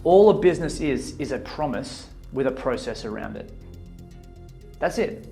All a business is a promise with a process around it. That's it.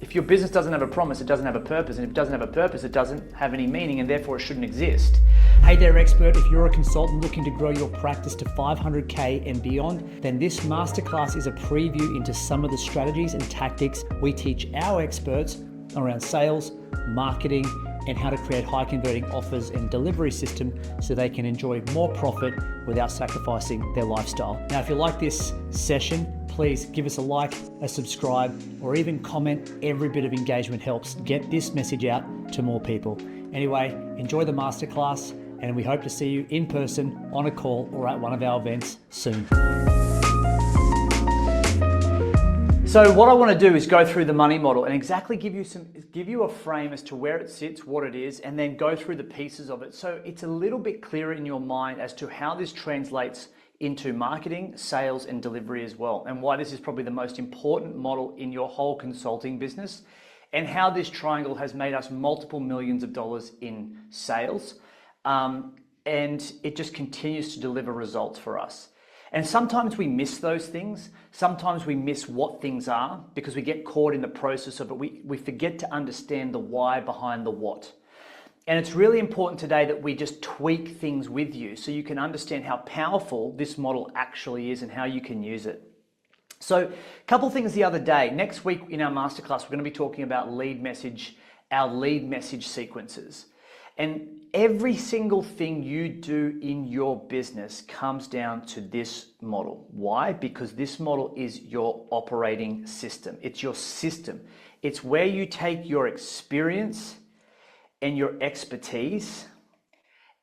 If your business doesn't have a promise, it doesn't have a purpose. And if it doesn't have a purpose, it doesn't have any meaning, and therefore it shouldn't exist. Hey there, expert. If you're a consultant looking to grow your practice to 500K and beyond, then this masterclass is a preview into some of the strategies and tactics we teach our experts around sales, marketing, and how to create high converting offers and delivery system so they can enjoy more profit without sacrificing their lifestyle. Now, if you like this session, please give us a like, a subscribe, or even comment. Every bit of engagement helps get this message out to more people. Anyway, enjoy the masterclass, and we hope to see you in person, on a call, or at one of our events soon. So what I want to do is go through the money model and exactly give you a frame as to where it sits, what it is, and then go through the pieces of it. So it's a little bit clearer in your mind as to how this translates into marketing, sales, and delivery as well, and why this is probably the most important model in your whole consulting business, and how this triangle has made us multiple millions of dollars in sales, and it just continues to deliver results for us. And sometimes we miss those things. Sometimes we miss what things are because we get caught in the process of it. We forget to understand the why behind the what. And it's really important today that we just tweak things with you so you can understand how powerful this model actually is and how you can use it. So a couple things the other day. Next week in our masterclass, we're going to be talking about our lead message sequences. And every single thing you do in your business comes down to this model. Why? Because this model is your operating system. It's your system. It's where you take your experience and your expertise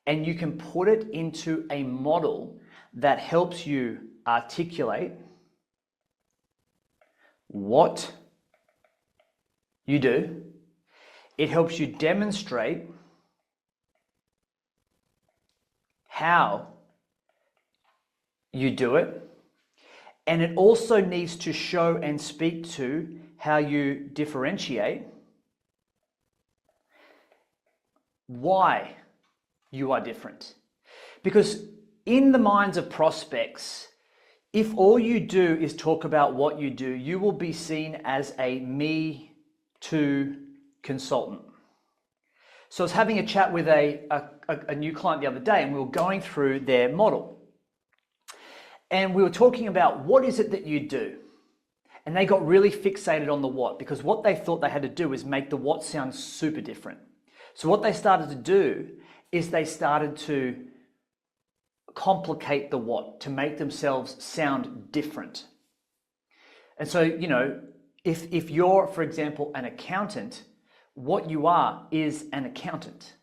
and you can put it into a model that helps you articulate what you do. It helps you demonstrate how you do it, and it also needs to show and speak to how you differentiate, why you are different. Because in the minds of prospects, if all you do is talk about what you do, you will be seen as a me too consultant. So I was having a chat with a new client the other day, and we were going through their model. And we were talking about what is it that you do? And they got really fixated on the what, because what they thought they had to do is make the what sound super different. So what they started to do is they started to complicate the what to make themselves sound different. And so, you know, if you're, for example, an accountant, what you are is an accountant.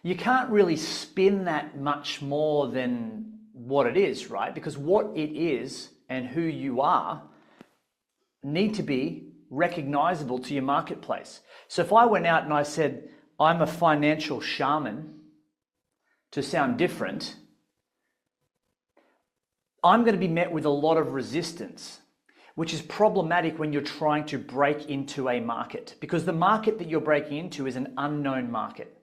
You can't really spin that much more than what it is, right? Because what it is and who you are need to be recognizable to your marketplace. So if I went out and I said, I'm a financial shaman, to sound different, I'm going to be met with a lot of resistance, which is problematic when you're trying to break into a market, because the market that you're breaking into is an unknown market,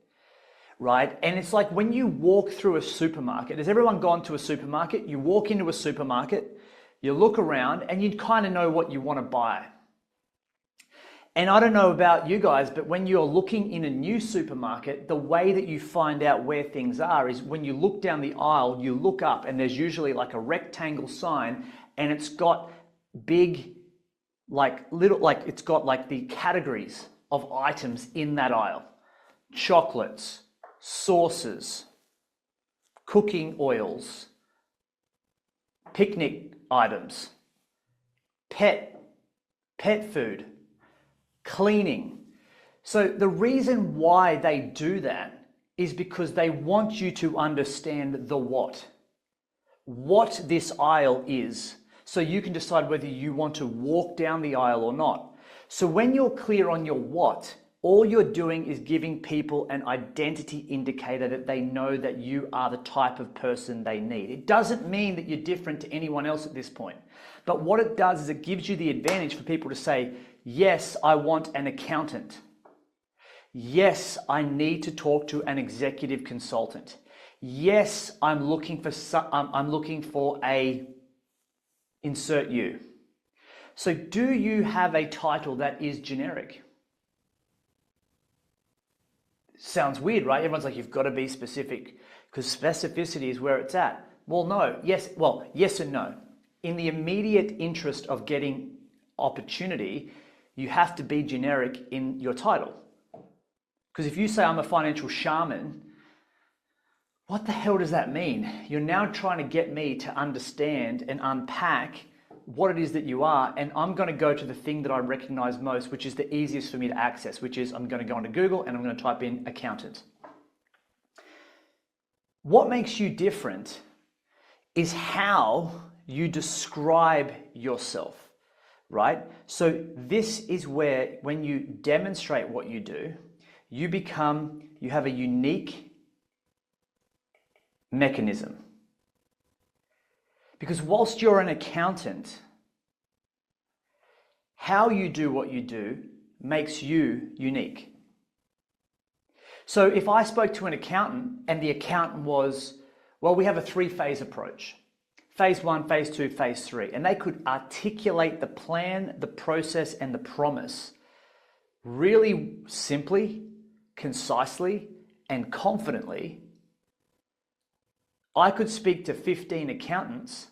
right? And it's like when you walk through a supermarket. Has everyone gone to a supermarket? You walk into a supermarket, you look around, and you kind of know what you want to buy. And I don't know about you guys, but when you're looking in a new supermarket, the way that you find out where things are is when you look down the aisle, you look up, and there's usually like a rectangle sign, and it's got big, it's got like the categories of items in that aisle. Chocolates, sauces, cooking oils, picnic items, pet food, cleaning. So the reason why they do that is because they want you to understand the what this aisle is, so you can decide whether you want to walk down the aisle or not. So when you're clear on your what, all you're doing is giving people an identity indicator that they know that you are the type of person they need. It doesn't mean that you're different to anyone else at this point. But what it does is it gives you the advantage for people to say, yes, I want an accountant. Yes, I need to talk to an executive consultant. Yes, I'm looking for a insert you. So do you have a title that is generic? Sounds weird, right? Everyone's like, you've got to be specific because specificity is where it's at. Well, no. Yes and no. In the immediate interest of getting opportunity, you have to be generic in your title. Because if you say I'm a financial shaman, what the hell does that mean? You're now trying to get me to understand and unpack what it is that you are, and I'm going to go to the thing that I recognize most, which is the easiest for me to access, which is I'm going to go into Google and I'm going to type in accountant. What makes you different is how you describe yourself, right? So this is where, when you demonstrate what you do, you have a unique mechanism. Because whilst you're an accountant, how you do what you do makes you unique. So if I spoke to an accountant and the accountant was, well, we have a 3-phase approach. Phase 1, phase 2, phase 3. And they could articulate the plan, the process, and the promise really simply, concisely, and confidently. I could speak to 15 accountants.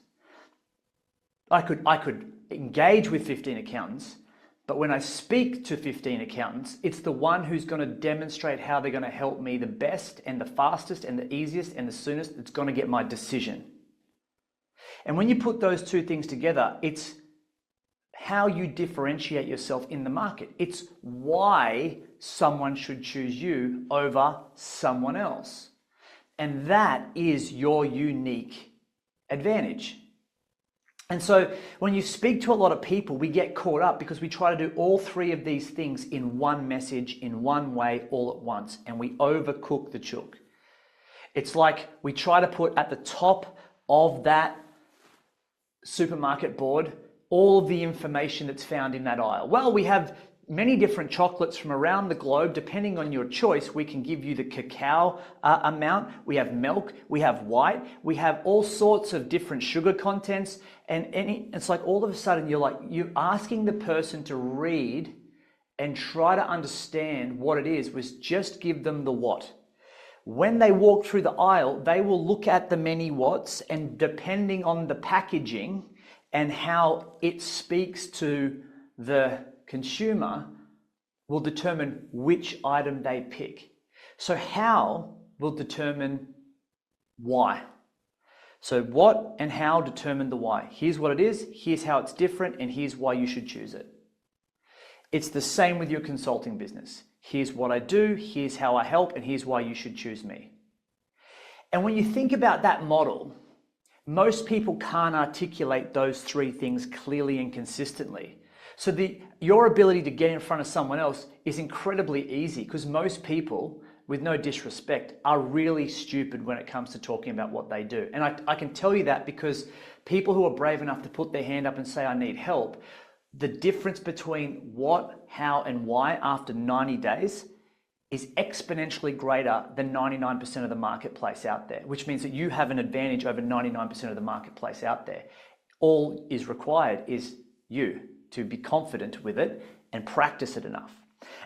I could engage with 15 accountants, but when I speak to 15 accountants, it's the one who's going to demonstrate how they're going to help me the best and the fastest and the easiest and the soonest that's going to get my decision. And when you put those two things together, it's how you differentiate yourself in the market. It's why someone should choose you over someone else. And that is your unique advantage. And so when you speak to a lot of people, we get caught up because we try to do all three of these things in one message, in one way, all at once, and we overcook the chook. It's like we try to put at the top of that supermarket board all of the information that's found in that aisle. Well, we have many different chocolates from around the globe. Depending on your choice, we can give you the cacao amount. We have milk, we have white, we have all sorts of different sugar contents. And it's like all of a sudden you're asking the person to read and try to understand what it is, was just give them the what. When they walk through the aisle, they will look at the many whats, and depending on the packaging and how it speaks to the consumer, will determine which item they pick. So how will determine why. So what and how determine the why. Here's what it is, here's how it's different, and here's why you should choose it. It's the same with your consulting business. Here's what I do, here's how I help, and here's why you should choose me. And when you think about that model, most people can't articulate those three things clearly and consistently. So your ability to get in front of someone else is incredibly easy, because most people, with no disrespect, are really stupid when it comes to talking about what they do. And I can tell you that because people who are brave enough to put their hand up and say, I need help, the difference between what, how, and why after 90 days is exponentially greater than 99% of the marketplace out there, which means that you have an advantage over 99% of the marketplace out there. All is required is you to be confident with it and practice it enough.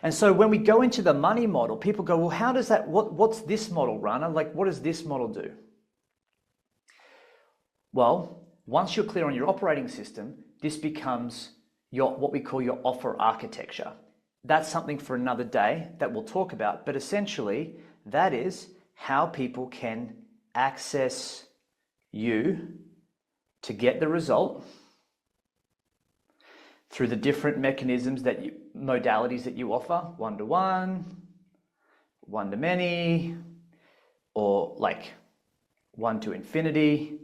And so when we go into the money model, people go, well, how does that, what's this model, Rana? Like, what does this model do? Well, once you're clear on your operating system, this becomes what we call your offer architecture. That's something for another day that we'll talk about, but essentially that is how people can access you to get the result through the different mechanisms modalities that you offer, one-to-one, one-to-many, or like one to infinity,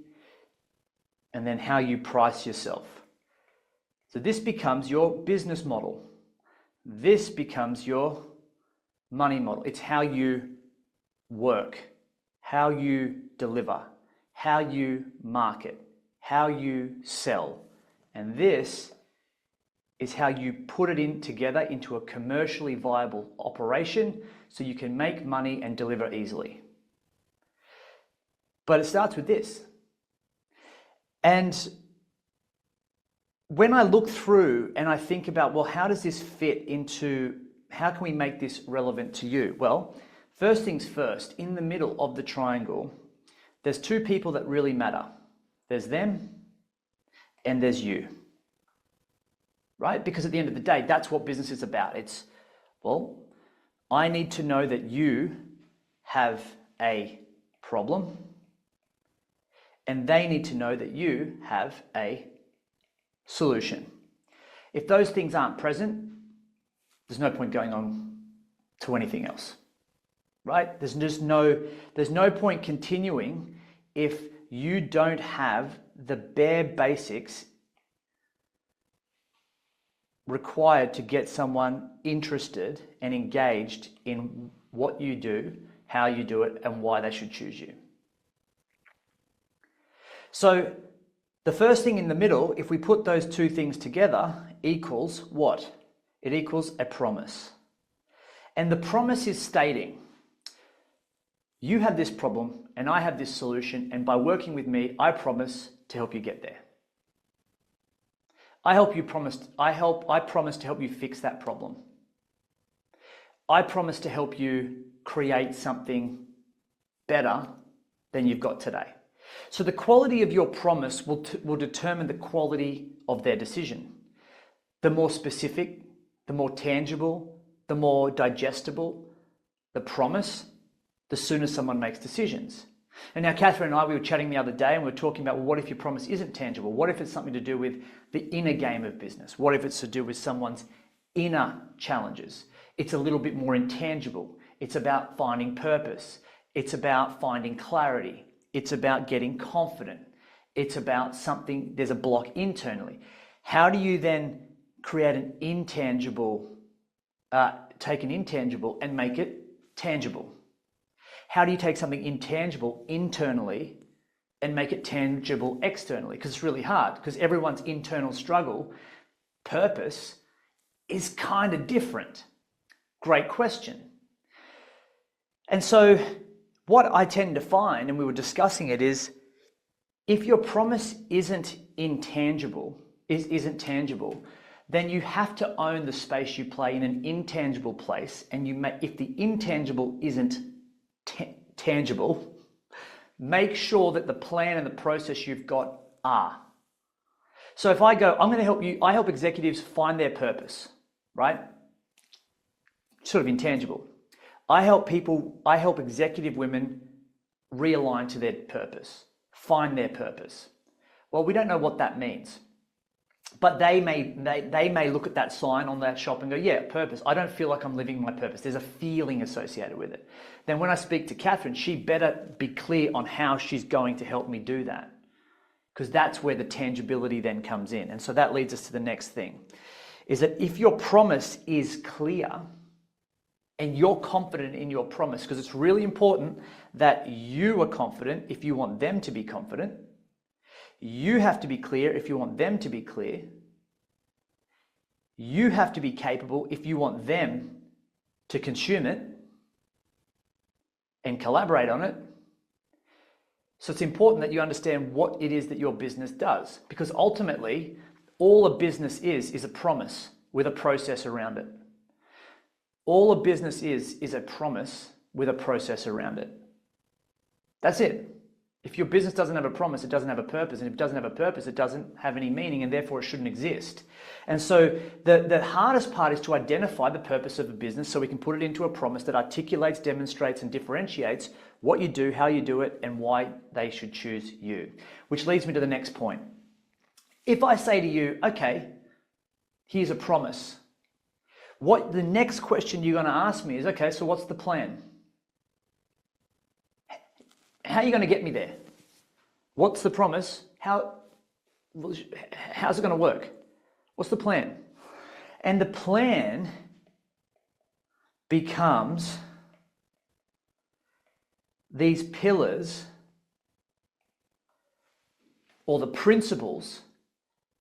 and then how you price yourself. So this becomes your business model. This becomes your money model. It's how you work, how you deliver, how you market, how you sell. And this is how you put it in together into a commercially viable operation so you can make money and deliver easily. But it starts with this. And when I look through and I think about, well, how does this fit into, how can we make this relevant to you? Well, first things first, in the middle of the triangle, there's two people that really matter. There's them and there's you, right? Because at the end of the day, that's what business is about. It's, well, I need to know that you have a problem, and they need to know that you have a solution. If those things aren't present, there's no point going on to anything else, right? There's no point continuing if you don't have the bare basics required to get someone interested and engaged in what you do, how you do it, and why they should choose you. So the first thing in the middle, if we put those two things together, equals what? It equals a promise. And the promise is stating, you have this problem and I have this solution, and by working with me, I promise to help you get there. I promise to help you fix that problem. I promise to help you create something better than you've got today. So the quality of your promise will determine the quality of their decision. The more specific, the more tangible, the more digestible the promise, the sooner someone makes decisions. And now Catherine and I, we were chatting the other day and we were talking about, well, what if your promise isn't tangible? What if it's something to do with the inner game of business? What if it's to do with someone's inner challenges? It's a little bit more intangible. It's about finding purpose. It's about finding clarity. It's about getting confident. It's about something, there's a block internally. How do you then create an intangible, take an intangible and make it tangible? How do you take something intangible internally and make it tangible externally? Because it's really hard, because everyone's internal struggle, purpose, is kind of different. Great question. And so what I tend to find, and we were discussing it, is if your promise isn't tangible, then you have to own the space you play in an intangible place. And if the intangible isn't tangible, make sure that the plan and the process you've got are. So if I go, I'm going to help you, I help executives find their purpose, right? Sort of intangible. I help executive women realign to their purpose, find their purpose. Well, we don't know what that means. But they may look at that sign on that shop and go, yeah, purpose. I don't feel like I'm living my purpose. There's a feeling associated with it. Then when I speak to Catherine, she better be clear on how she's going to help me do that, because that's where the tangibility then comes in. And so that leads us to the next thing, is that if your promise is clear and you're confident in your promise, because it's really important that you are confident if you want them to be confident. You have to be clear if you want them to be clear. You have to be capable if you want them to consume it and collaborate on it. So it's important that you understand what it is that your business does, because ultimately all a business is a promise with a process around it. All a business is a promise with a process around it. That's it. If your business doesn't have a promise, it doesn't have a purpose. And if it doesn't have a purpose, it doesn't have any meaning, and therefore it shouldn't exist. And so the hardest part is to identify the purpose of a business so we can put it into a promise that articulates, demonstrates, and differentiates what you do, how you do it, and why they should choose you. Which leads me to the next point. If I say to you, okay, here's a promise, what the next question you're going to ask me is, okay, so what's the plan? How are you going to get me there? What's the promise? How's it going to work? What's the plan? And the plan becomes these pillars or the principles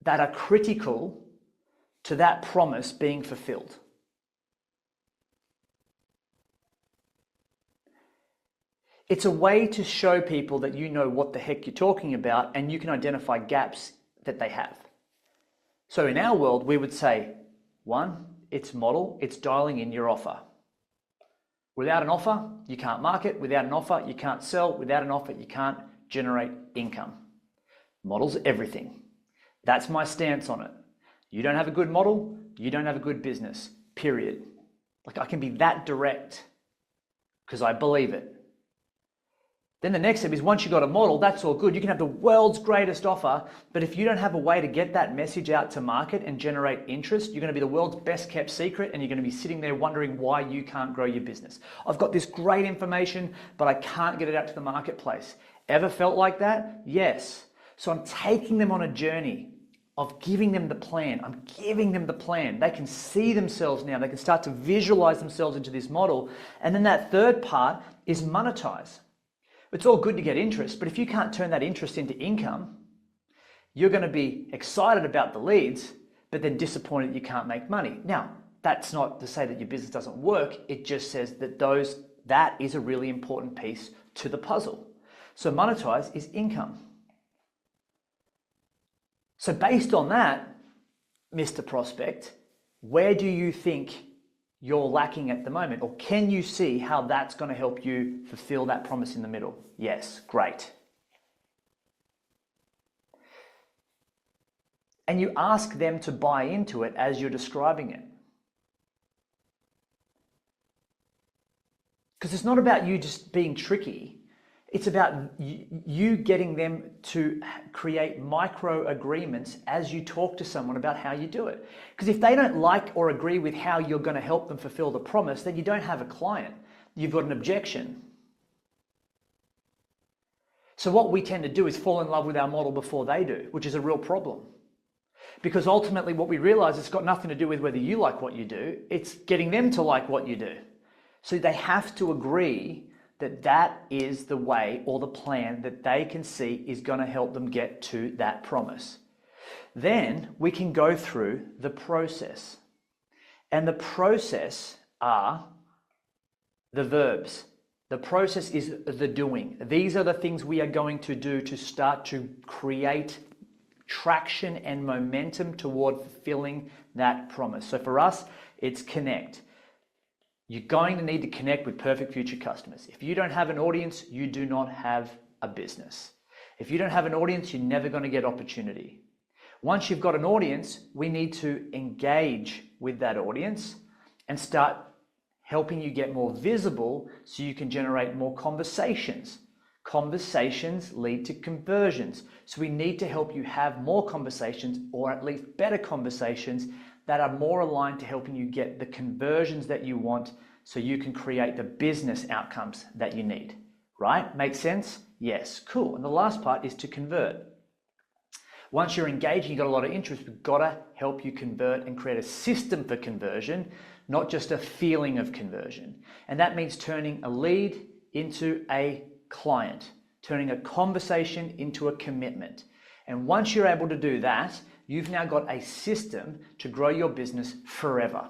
that are critical to that promise being fulfilled. It's a way to show people that you know what the heck you're talking about and you can identify gaps that they have. So in our world, we would say, one, it's model, it's dialing in your offer. Without an offer, you can't market. Without an offer, you can't sell. Without an offer, you can't generate income. Model's everything. That's my stance on it. You don't have a good model, you don't have a good business, period. Like, I can be that direct because I believe it. Then the next step is, once you've got a model, that's all good. You can have the world's greatest offer, but if you don't have a way to get that message out to market and generate interest, you're going to be the world's best kept secret and you're going to be sitting there wondering why you can't grow your business. I've got this great information, but I can't get it out to the marketplace. Ever felt like that? Yes. So I'm taking them on a journey of giving them the plan. I'm giving them the plan. They can see themselves now. They can start to visualize themselves into this model. And then that third part is monetize. It's all good to get interest, but if you can't turn that interest into income, you're going to be excited about the leads, but then disappointed you can't make money. Now, that's not to say that your business doesn't work. It just says that that is a really important piece to the puzzle. So monetize is income. So based on that, Mr. Prospect, where do you think you're lacking at the moment? Or can you see how that's going to help you fulfill that promise in the middle? Yes, great. And you ask them to buy into it as you're describing it. Because it's not about you just being tricky. It's about you getting them to create micro agreements as you talk to someone about how you do it. Because if they don't like or agree with how you're going to help them fulfill the promise, then you don't have a client. You've got an objection. So what we tend to do is fall in love with our model before they do, which is a real problem. Because ultimately what we realize, it's got nothing to do with whether you like what you do, it's getting them to like what you do. So they have to agree that that is the way or the plan that they can see is going to help them get to that promise. Then we can go through the process. And the process are the verbs. The process is the doing. These are the things we are going to do to start to create traction and momentum toward fulfilling that promise. So for us, it's connect. You're going to need to connect with perfect future customers. If you don't have an audience, you do not have a business. If you don't have an audience, you're never going to get opportunity. Once you've got an audience, we need to engage with that audience and start helping you get more visible so you can generate more conversations. Conversations lead to conversions. So we need to help you have more conversations, or at least better conversations that are more aligned to helping you get the conversions that you want so you can create the business outcomes that you need, right? Make sense? Yes, cool. And the last part is to convert. Once you're engaging, you've got a lot of interest, we've got to help you convert and create a system for conversion, not just a feeling of conversion. And that means turning a lead into a client, turning a conversation into a commitment. And once you're able to do that, you've now got a system to grow your business forever.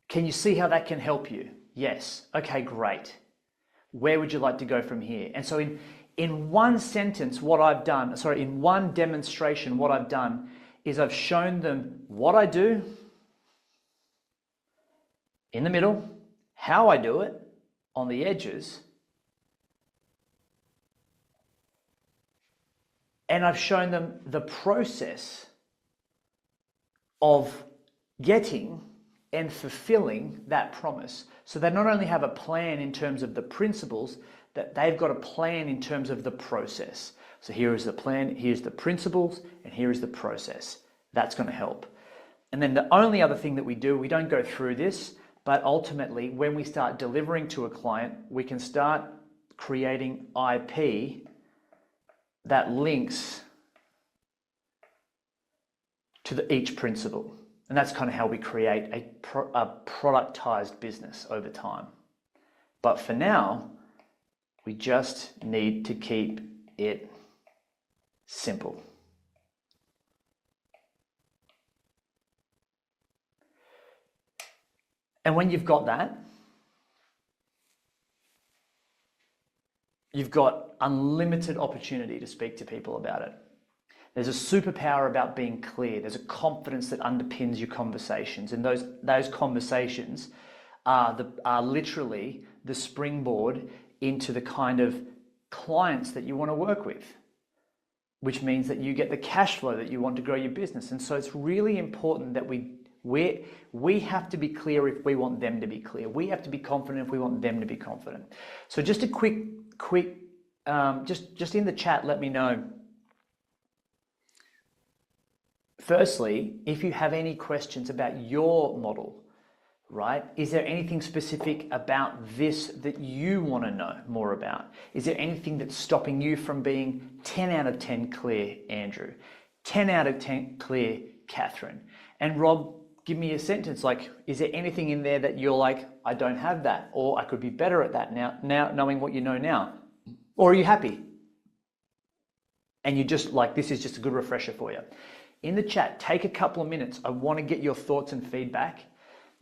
Can you see how that can help you? Yes. Okay, great. Where would you like to go from here? And so in one sentence, in one demonstration, what I've done is I've shown them what I do in the middle, how I do it on the edges, and I've shown them the process of getting and fulfilling that promise. So they not only have a plan in terms of the principles, that they've got a plan in terms of the process. So here is the plan, here's the principles, and here is the process. That's going to help. And then the only other thing that we do, we don't go through this, but ultimately when we start delivering to a client, we can start creating IP that links to each principle. And that's kind of how we create a productized business over time. But for now, we just need to keep it simple. And when you've got that, you've got unlimited opportunity to speak to people about it. There's a superpower about being clear. There's a confidence that underpins your conversations, and those conversations are literally the springboard into the kind of clients that you want to work with, which means that you get the cash flow that you want to grow your business. And so it's really important that we have to be clear if we want them to be clear. We have to be confident if we want them to be confident. So just a quick, just in the chat, let me know. Firstly, if you have any questions about your model, right? Is there anything specific about this that you want to know more about? Is there anything that's stopping you from being 10 out of 10 clear, Andrew? 10 out of 10 clear, Catherine? And Rob, give me a sentence like, is there anything in there that you're like, I don't have that, or I could be better at that now knowing what you know now? Or are you happy? And you just like, this is just a good refresher for you. In the chat, take a couple of minutes. I want to get your thoughts and feedback,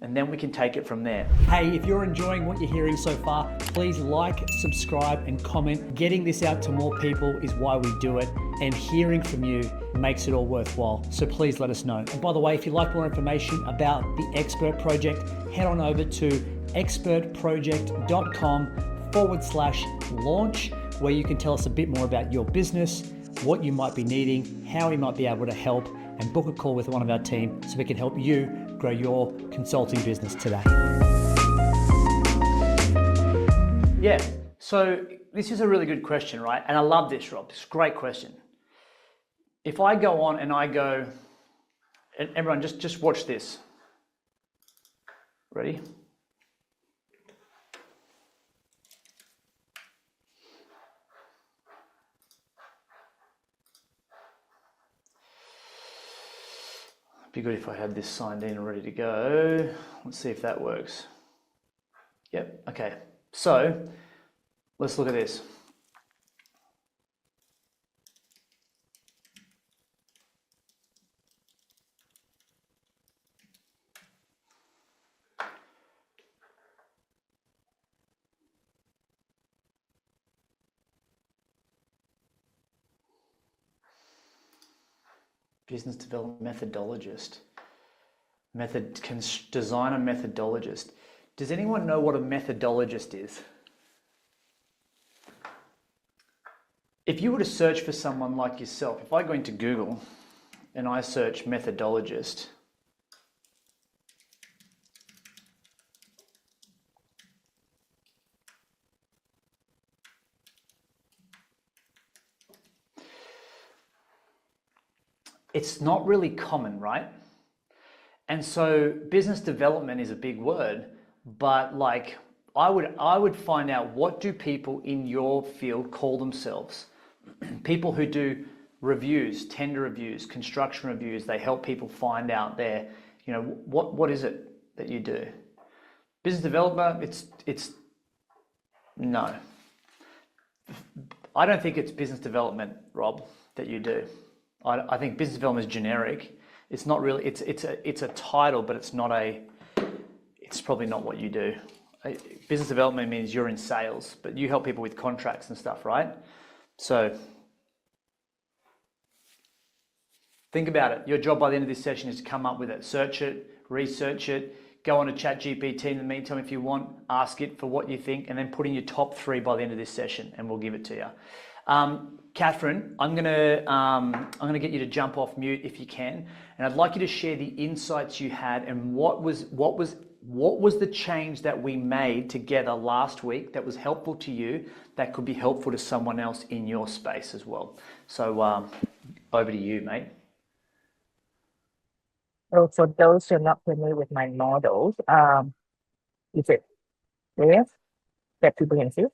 and then we can take it from there. Hey, if you're enjoying what you're hearing so far, please like, subscribe, and comment. Getting this out to more people is why we do it, and hearing from you makes it all worthwhile. So please let us know. And by the way, if you'd like more information about the Expert Project, head on over to expertproject.com/launch, where you can tell us a bit more about your business, what you might be needing, how we might be able to help, and book a call with one of our team so we can help you grow your consulting business today. Yeah, so this is a really good question, right? And I love this, Rob. It's a great question. If I go on and I go, and everyone just watch this. Ready? Be good if I had this signed in and ready to go. Let's see if that works. Yep, okay. So let's look at this. Business development methodologist. Designer methodologist. Does anyone know what a methodologist is? If you were to search for someone like yourself, if I go into Google and I search methodologist, it's not really common, right? And so business development is a big word, but like I would find out, what do people in your field call themselves? People who do reviews, tender reviews, construction reviews, they help people find out their, you know, what is it that you do? Business developer, it's no. I don't think it's business development, Rob, that you do. I think business development is generic. It's not really, it's a title, but it's probably not what you do. Business development means you're in sales, but you help people with contracts and stuff, right? So think about it. Your job by the end of this session is to come up with it. Search it, research it, go on to ChatGPT in the meantime if you want, ask it for what you think, and then put in your top 3 by the end of this session, and we'll give it to you. Catherine, I'm gonna get you to jump off mute if you can, and I'd like you to share the insights you had and what was the change that we made together last week that was helpful to you, that could be helpful to someone else in your space as well. So over to you, mate. So for those who are not familiar with my models, is it clear that people can see?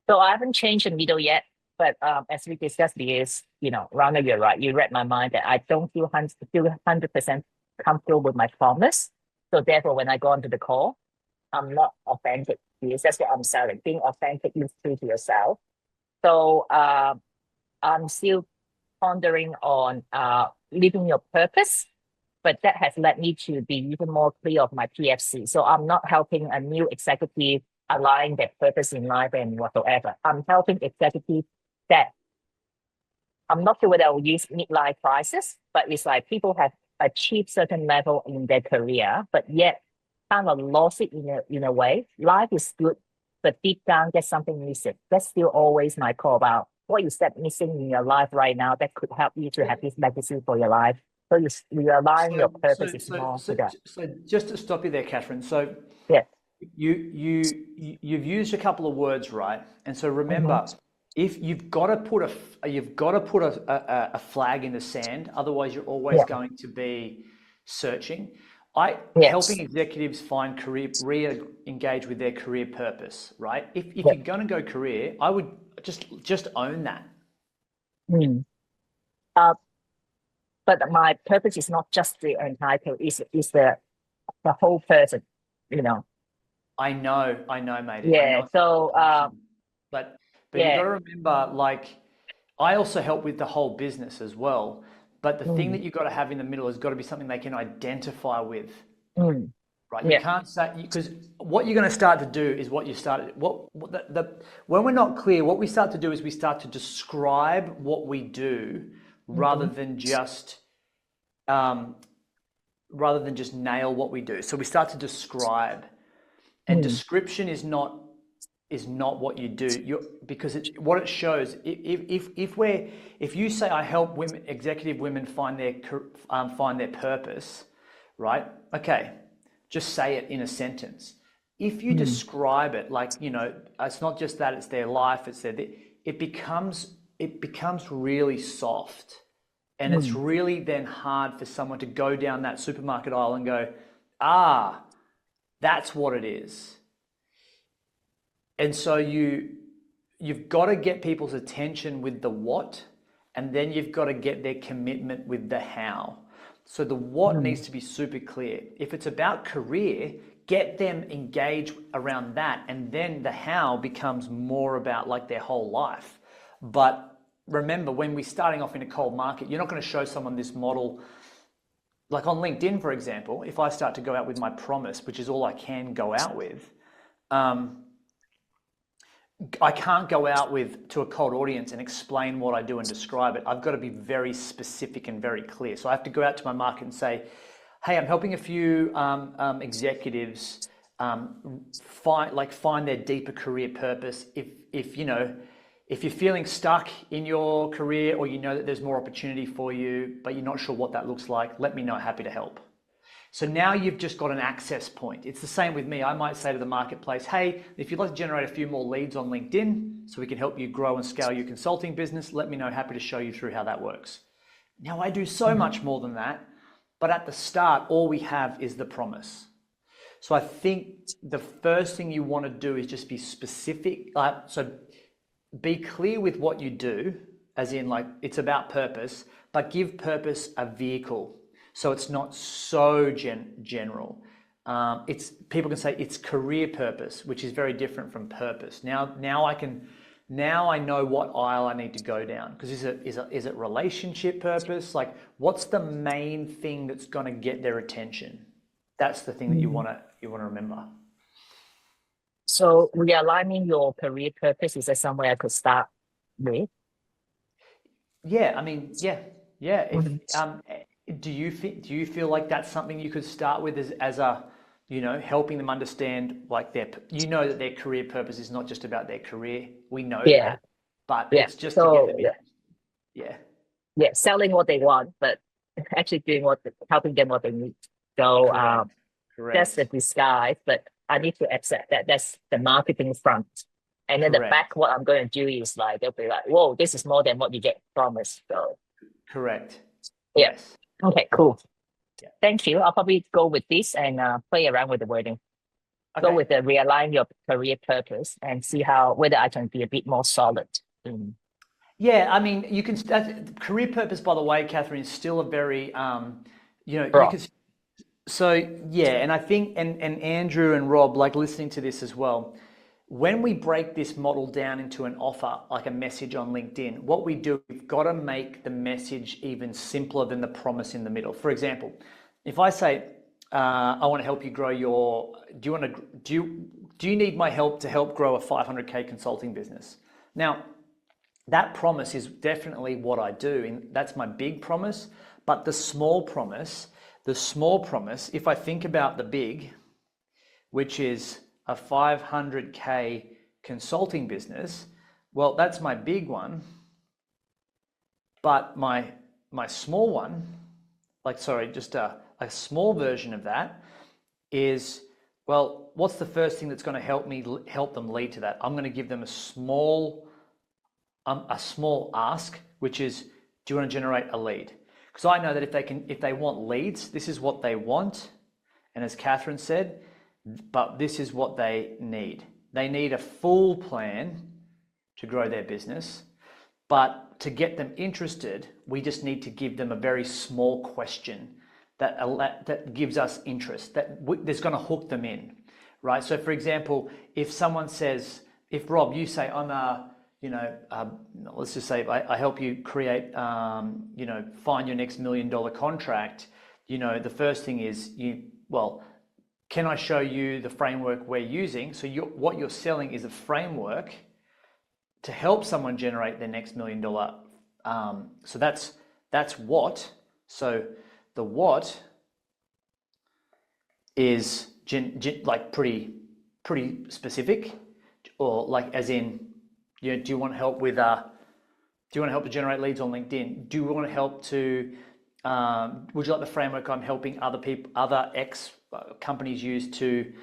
So I haven't changed the middle yet, but as we discussed, is, you know, Rana, you're right. You read my mind that I don't feel 100% comfortable with my promise. So therefore, when I go onto the call, I'm not authentic. Because that's what I'm selling. Being authentic is true to yourself. So I'm still pondering on living your purpose, but that has led me to be even more clear of my PFC. So I'm not helping a new executive align their purpose in life and whatsoever. I'm helping executives that I'm not sure whether I'll use midlife crisis, but it's like people have achieved certain level in their career, but yet kind of lost it in a way. Life is good, but deep down there's something missing. That's still always my call about what is that missing in your life right now that could help you to have this legacy for your life. So you align your purpose is more to that. So just to stop you there, Catherine. So Yeah. you've used a couple of words, right? And so remember, if you've got to put a flag in the sand, otherwise you're always going to be searching. Helping executives find re-engage with their career purpose, right? If you're going to go career, I would just own that. But my purpose is not just the entitled, it's the whole person, you know. I know, mate. Yeah. So but you got to remember, like, I also help with the whole business as well. But the thing that you've got to have in the middle has got to be something they can identify with, right? You can't say, because what you're going to start to do is what you started. When we're not clear, what we start to do is we start to describe what we do rather than just nail what we do. So we start to describe, and description is not what you do. Because what it shows, if you say I help executive women find their purpose, right? Okay, just say it in a sentence. If you describe it, like, you know, it's not just that, it's their life, it's it becomes really soft, and it's really then hard for someone to go down that supermarket aisle and go, that's what it is. And so you've got to get people's attention with the what, and then you've got to get their commitment with the how. So the what needs to be super clear. If it's about career, get them engaged around that, and then the how becomes more about like their whole life. But remember, when we're starting off in a cold market, you're not going to show someone this model. Like on LinkedIn, for example, if I start to go out with my promise, which is all I can go out with, I can't go out to a cold audience and explain what I do and describe it. I've got to be very specific and very clear. So I have to go out to my market and say, hey, I'm helping a few executives find their deeper career purpose. If you're feeling stuck in your career, or you know that there's more opportunity for you, but you're not sure what that looks like, let me know. Happy to help. So now you've just got an access point. It's the same with me. I might say to the marketplace, hey, if you'd like to generate a few more leads on LinkedIn so we can help you grow and scale your consulting business, let me know. Happy to show you through how that works. Now, I do so much more than that, but at the start, all we have is the promise. So I think the first thing you want to do is just be specific. So be clear with what you do, as in like it's about purpose, but give purpose a vehicle. So it's not so general. People can say it's career purpose, which is very different from purpose. Now I know what aisle I need to go down, because is it relationship purpose? Like, what's the main thing that's going to get their attention? That's the thing that you want to remember. So realigning your career purpose, is that somewhere I could start with? Yeah, I mean, yeah. Do you feel like that's something you could start with as a, helping them understand like that their career purpose is not just about their career. We know that, but it's just to get them selling what they want, but actually doing helping them what they need. So Correct. That's the disguise, but I need to accept that that's the marketing front. And then the back, what I'm going to do is like, they'll be like, whoa, this is more than what you get promised. So correct. Yes. Okay, cool. Yeah. Thank you. I'll probably go with this and play around with the wording. Okay. Go with the realign your career purpose and see whether I can be a bit more solid. Yeah, I mean, you can. Career purpose, by the way, Catherine, is still a very, So yeah, and I think, and Andrew and Rob, like listening to this as well, when we break this model down into an offer, like a message on LinkedIn, what we do, we've got to make the message even simpler than the promise in the middle. For example, if I say, I want to help you grow do do you need my help to help grow a 500K consulting business? Now, that promise is definitely what I do, and that's my big promise. But the small promise, if I think about the big, which is a 500K consulting business, well, that's my big one. But my small one, just a small version of that is, well, what's the first thing that's going to help them lead to that? I'm going to give them a small ask, which is, do you want to generate a lead? Because I know that if they want leads, this is what they want. And as Catherine said, but this is what they need. They need a full plan to grow their business. But to get them interested, we just need to give them a very small question that gives us interest, that's going to hook them in, right? So for example, if someone says, if Rob, you say, let's just say I help you create, find your next $1 million contract, the first thing is can I show you the framework we're using? So what you're selling is a framework to help someone generate their next $1 million. So that's what. So the what is like pretty specific, or like as in, do you want help with do you want to help to generate leads on LinkedIn? Do you want to help to would you like the framework I'm helping other companies use to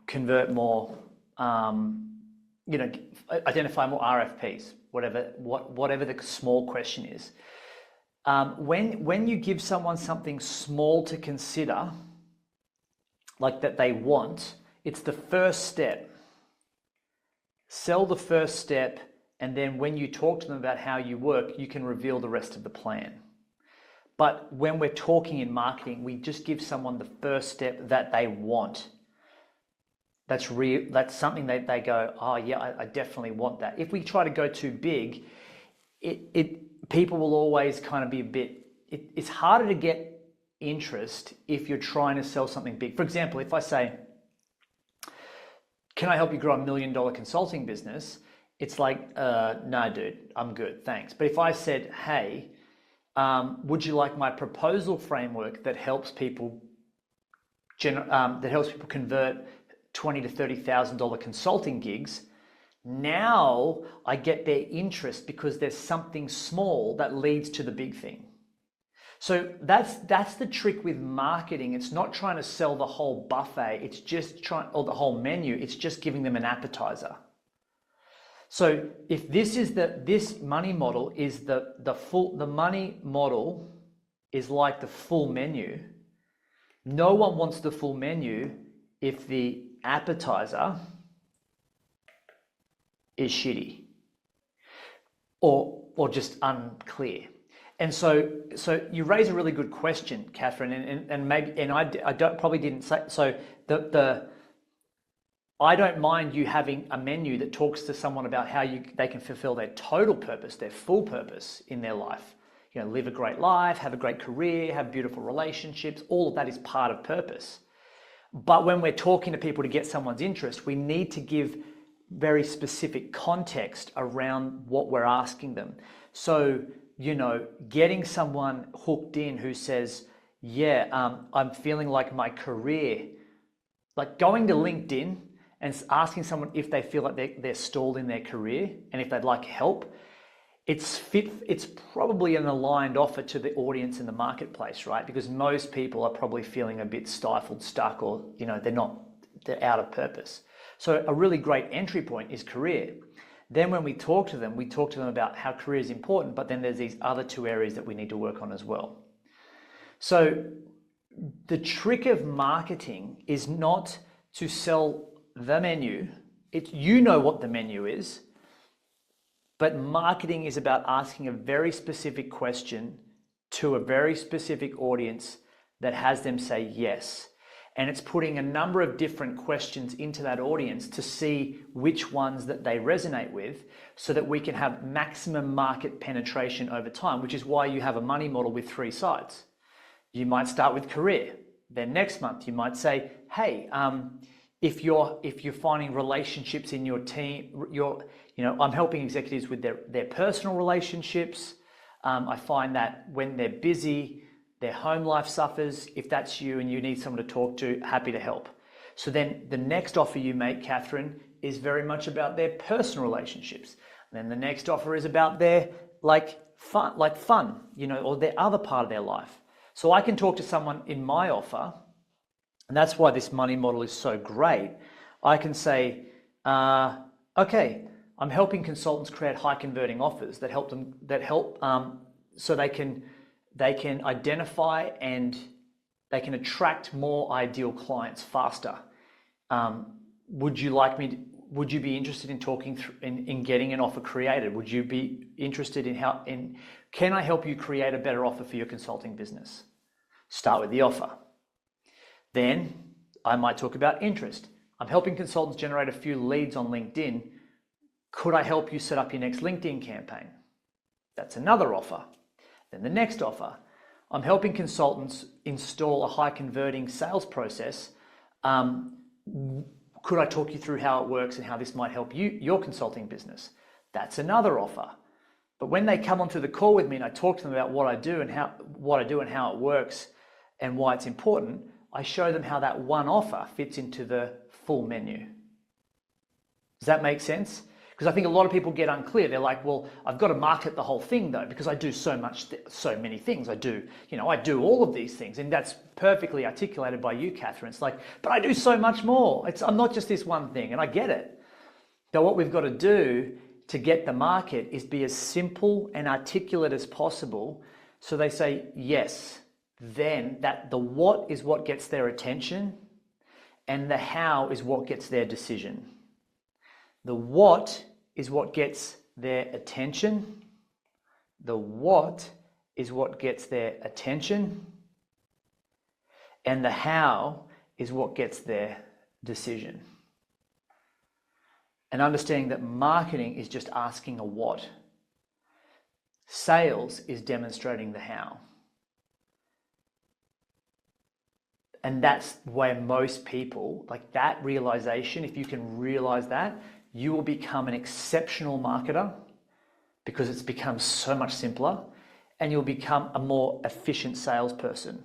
convert more, identify more RFPs, whatever the small question is. When you give someone something small to consider, like that they want, it's the first step. Sell the first step, and then when you talk to them about how you work, you can reveal the rest of the plan. But when we're talking in marketing, we just give someone the first step that they want. That's something that they go, oh yeah, I definitely want that. If we try to go too big, people will always kind of be it's harder to get interest if you're trying to sell something big. For example, if I say, can I help you grow $1 million consulting business? It's like, no, dude, I'm good, thanks. But if I said, hey, would you like my proposal framework that helps people convert $20,000 to $30,000 consulting gigs? Now I get their interest because there's something small that leads to the big thing. So that's the trick with marketing. It's not trying to sell the whole buffet. It's just or the whole menu. It's just giving them an appetizer. So if this money model is the money model is like the full menu. No one wants the full menu if the appetizer is shitty or just unclear. And so you raise a really good question, Catherine, and maybe I probably didn't say so. I don't mind you having a menu that talks to someone about how they can fulfill their total purpose, their full purpose in their life. Live a great life, have a great career, have beautiful relationships. All of that is part of purpose. But when we're talking to people to get someone's interest, we need to give very specific context around what we're asking them. So, getting someone hooked in who says, yeah, I'm feeling like my career, like going to LinkedIn and asking someone if they feel like they're stalled in their career and if they'd like help, it's probably an aligned offer to the audience in the marketplace, right? Because most people are probably feeling a bit stifled, stuck, or they're out of purpose. So a really great entry point is career. Then when we talk to them about how career is important, but then there's these other two areas that we need to work on as well. So the trick of marketing is not to sell the menu. You know what the menu is, but marketing is about asking a very specific question to a very specific audience that has them say yes. And it's putting a number of different questions into that audience to see which ones that they resonate with so that we can have maximum market penetration over time, which is why you have a money model with 3 sides. You might start with career. Then next month you might say, hey, if you're finding relationships in your team, I'm helping executives with their personal relationships. I find that when they're busy, their home life suffers. If that's you and you need someone to talk to, happy to help. So then the next offer you make, Catherine, is very much about their personal relationships. And then the next offer is about their fun, or their other part of their life. So I can talk to someone in my offer, and that's why this money model is so great. I can say, okay, I'm helping consultants create high converting offers that help so they can identify and they can attract more ideal clients faster. Would you be interested in talking in getting an offer created? Would you be interested in can I help you create a better offer for your consulting business? Start with the offer. Then I might talk about interest. I'm helping consultants generate a few leads on LinkedIn. Could I help you set up your next LinkedIn campaign? That's another offer. Then the next offer, I'm helping consultants install a high converting sales process. Could I talk you through how it works and how this might help your consulting business? That's another offer. But when they come onto the call with me and I talk to them about what I do and how it works and why it's important, I show them how that one offer fits into the full menu. Does that make sense? Because I think a lot of people get unclear. They're like, well, I've got to market the whole thing though, because I do so many things. I do all of these things, and that's perfectly articulated by you, Catherine. It's like, but I do so much more. I'm not just this one thing, and I get it. Now, what we've got to do to get the market is be as simple and articulate as possible. So they say yes. Then the what is what gets their attention, and the how is what gets their decision. The what is what gets their attention. The what is what gets their attention. And the how is what gets their decision. And understanding that marketing is just asking a what. Sales is demonstrating the how. And that's where most people, like that realization, if you can realize that, you will become an exceptional marketer because it's become so much simpler, and you'll become a more efficient salesperson.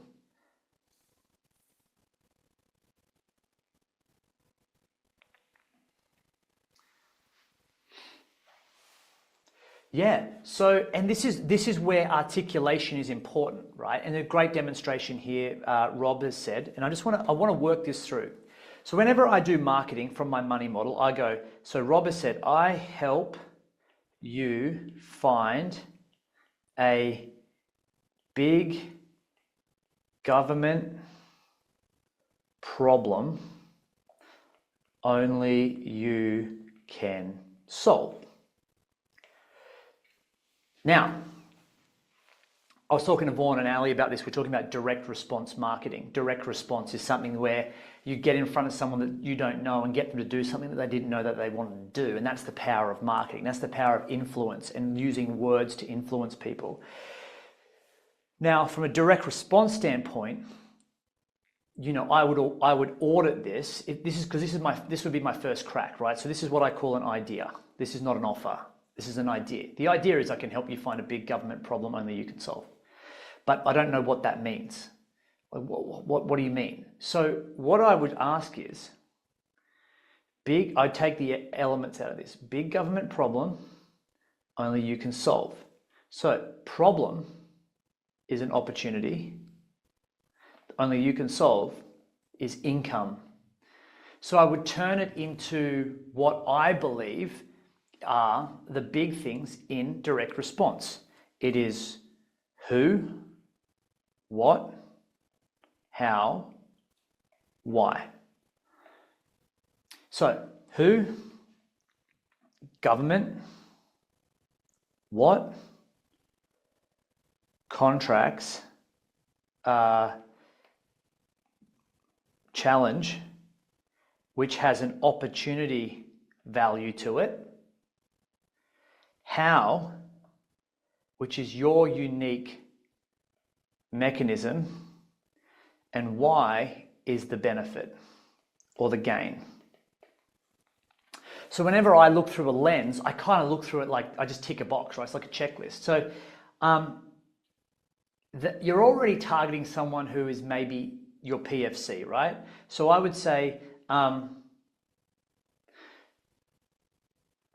Yeah, so, and this is where articulation is important, right? And a great demonstration here, Rob has said, and I want to work this through. So whenever I do marketing from my money model, I go, so Rob has said, I help you find a big government problem only you can solve. Now, I was talking to Vaughan and Ali about this. We're talking about direct response marketing. Direct response is something where you get in front of someone that you don't know and get them to do something that they didn't know that they wanted to do. And that's the power of marketing. That's the power of influence and using words to influence people. Now, from a direct response standpoint, I would audit this. This would be my first crack, right? So this is what I call an idea. This is not an offer. This is an idea. The idea is I can help you find a big government problem only you can solve. But I don't know what that means. What do you mean? So what I would ask is, I'd take the elements out of this. Big government problem only you can solve. So problem is an opportunity. Only you can solve is income. So I would turn it into what I believe are the big things in direct response. It is who, what, how, why. So who, government, what, contracts, challenge, which has an opportunity value to it. How, which is your unique mechanism, and why is the benefit. or the gain. So whenever I look through a lens, I kind of look through it like I just tick a box, right? It's like a checklist. So you're already targeting someone who is maybe your PFC, right? So I would say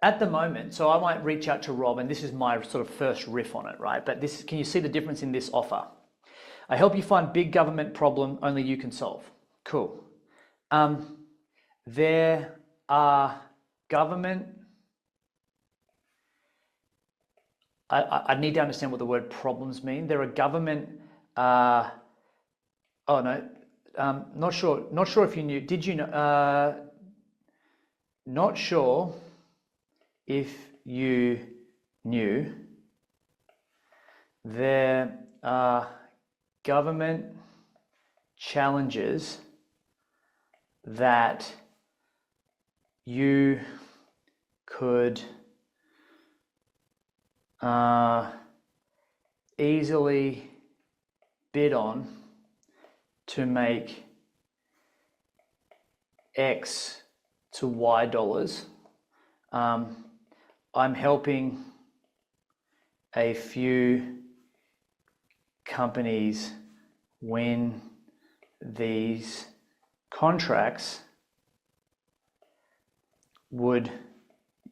at the moment, so I might reach out to Rob, and this is my sort of first riff on it, right? But this, can you see the difference in this offer? I help you find big government problem only you can solve. Cool. There are government, I need to understand what the word problems mean. There are government, not sure if you knew, did you know, not sure if you knew there are government challenges that you could easily bid on to make X to Y dollars. I'm helping a few companies win these contracts. Would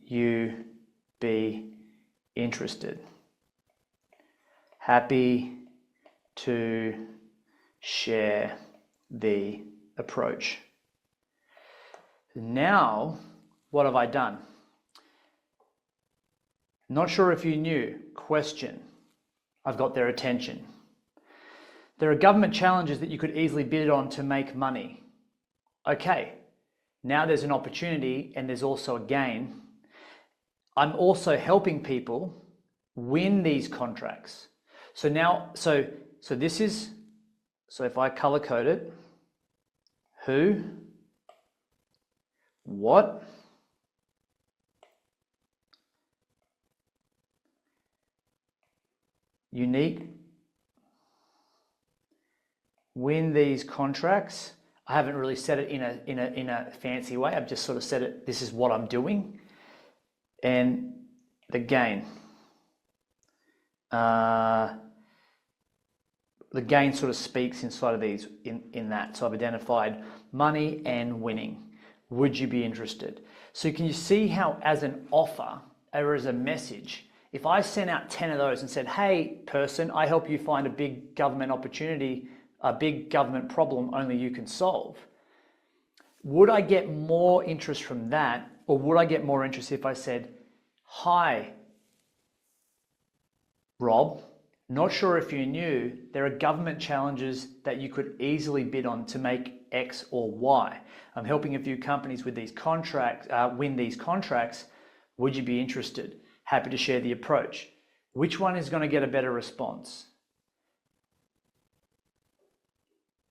you be interested? Happy to share the approach. Now, what have I done? Not sure if you knew, question. I've got their attention. There are government challenges that you could easily bid on to make money. Okay, now there's an opportunity and there's also a gain. I'm also helping people win these contracts. So now, so this is, so if I color code it, who, what, unique, win these contracts. I haven't really said it in a fancy way. I've just sort of said it, this is what I'm doing. And the gain. The gain sort of speaks inside of these in that. So I've identified money and winning. Would you be interested? So can you see how as an offer or as a message, if I sent out 10 of those and said, hey person, I help you find a big government opportunity, a big government problem only you can solve, would I get more interest from that, or would I get more interest if I said, hi, Rob, not sure if you knew there are government challenges that you could easily bid on to make X or Y. I'm helping a few companies with these contracts, win these contracts. Would you be interested? Happy to share the approach. Which one is going to get a better response?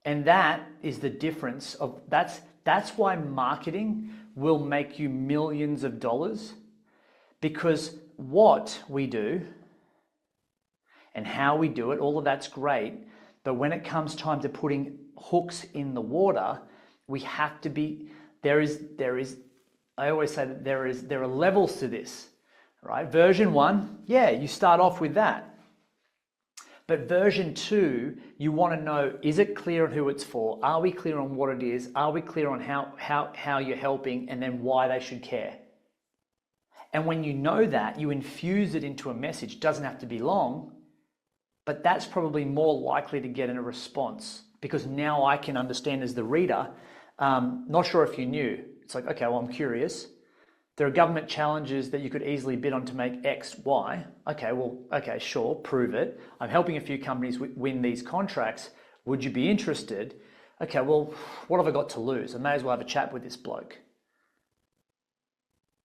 And that is the difference of, that's why marketing will make you millions of dollars, because what we do and how we do it, all of that's great. But when it comes time to putting hooks in the water, we have to be, I always say that there are levels to this, right? Version 1, yeah, you start off with that. But version 2, you want to know, is it clear on who it's for? Are we clear on what it is? Are we clear on how you're helping, and then why they should care? And when you know that, you infuse it into a message. It doesn't have to be long, but that's probably more likely to get in a response, because now I can understand as the reader, not sure if you knew. It's like, okay, well, I'm curious. There are government challenges that you could easily bid on to make X, Y. Okay, well, okay, sure, prove it. I'm helping a few companies win these contracts. Would you be interested? Okay, well, what have I got to lose? I may as well have a chat with this bloke.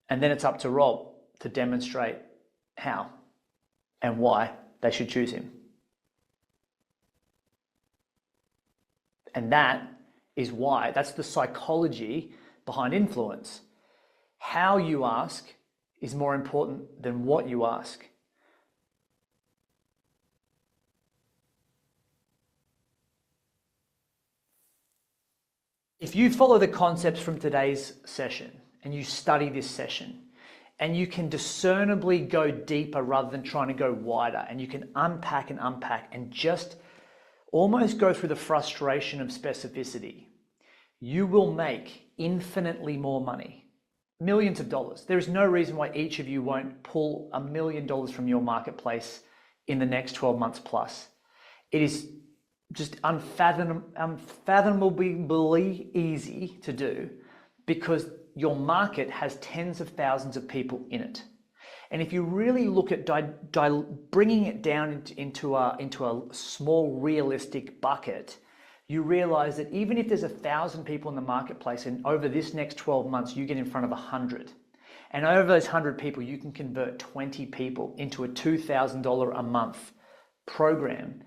And then it's up to Rob to demonstrate how and why they should choose him. And that is why, that's the psychology behind influence. How you ask is more important than what you ask. If you follow the concepts from today's session and you study this session, and you can discernibly go deeper rather than trying to go wider, and you can unpack and just almost go through the frustration of specificity, you will make infinitely more money, millions of dollars. There is no reason why each of you won't pull $1 million from your marketplace in the next 12 months plus. It is just unfathomably easy to do because your market has tens of thousands of people in it. And if you really look at bringing it down into a small realistic bucket, you realize that even if there's 1,000 people in the marketplace and over this next 12 months, you get in front of 100. And over those 100 people, you can convert 20 people into a $2,000 a month program,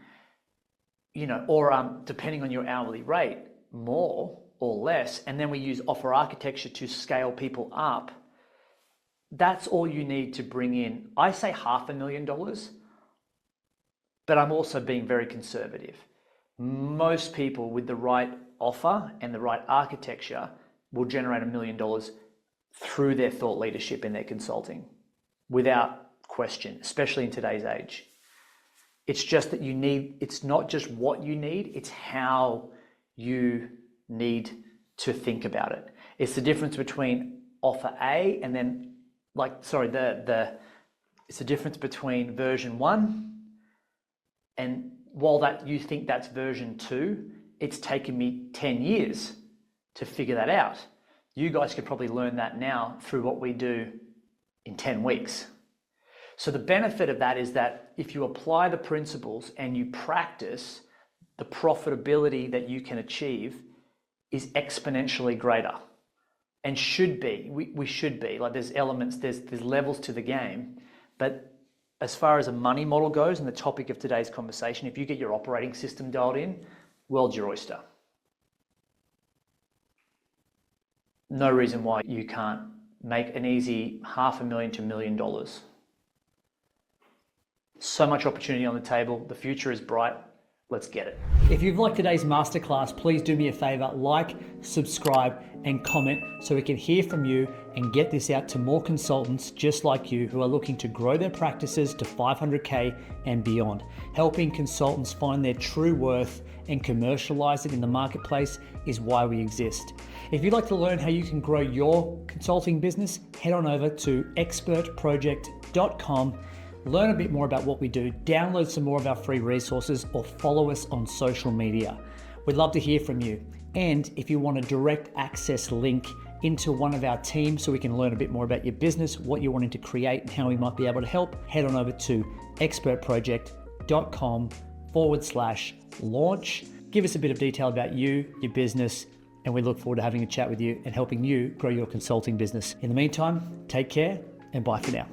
or depending on your hourly rate, more or less. And then we use offer architecture to scale people up. That's all you need to bring in. I say $500,000, but I'm also being very conservative. Most people with the right offer and the right architecture will generate $1 million through their thought leadership in their consulting, without question, especially in today's age. It's just that it's not just what you need, it's how you need to think about it. It's the difference between offer A and then it's the difference between version 1, and while you think that's version 2, it's taken me 10 years to figure that out. You guys could probably learn that now through what we do in 10 weeks. So the benefit of that is that if you apply the principles and you practice, the profitability that you can achieve is exponentially greater, and should be. We should be. There's elements, there's levels to the game, but as far as a money model goes and the topic of today's conversation, if you get your operating system dialed in, world's your oyster. No reason why you can't make an easy $500,000 to $1 million. So much opportunity on the table. The future is bright. Let's get it. If you've liked today's masterclass, please do me a favor, like, subscribe, and comment so we can hear from you and get this out to more consultants just like you who are looking to grow their practices to 500K and beyond. Helping consultants find their true worth and commercialize it in the marketplace is why we exist. If you'd like to learn how you can grow your consulting business, head on over to expertproject.com. Learn a bit more about what we do, download some more of our free resources, or follow us on social media. We'd love to hear from you. And if you want a direct access link into one of our teams so we can learn a bit more about your business, what you're wanting to create, and how we might be able to help, head on over to expertproject.com/launch. Give us a bit of detail about you, your business, and we look forward to having a chat with you and helping you grow your consulting business. In the meantime, take care and bye for now.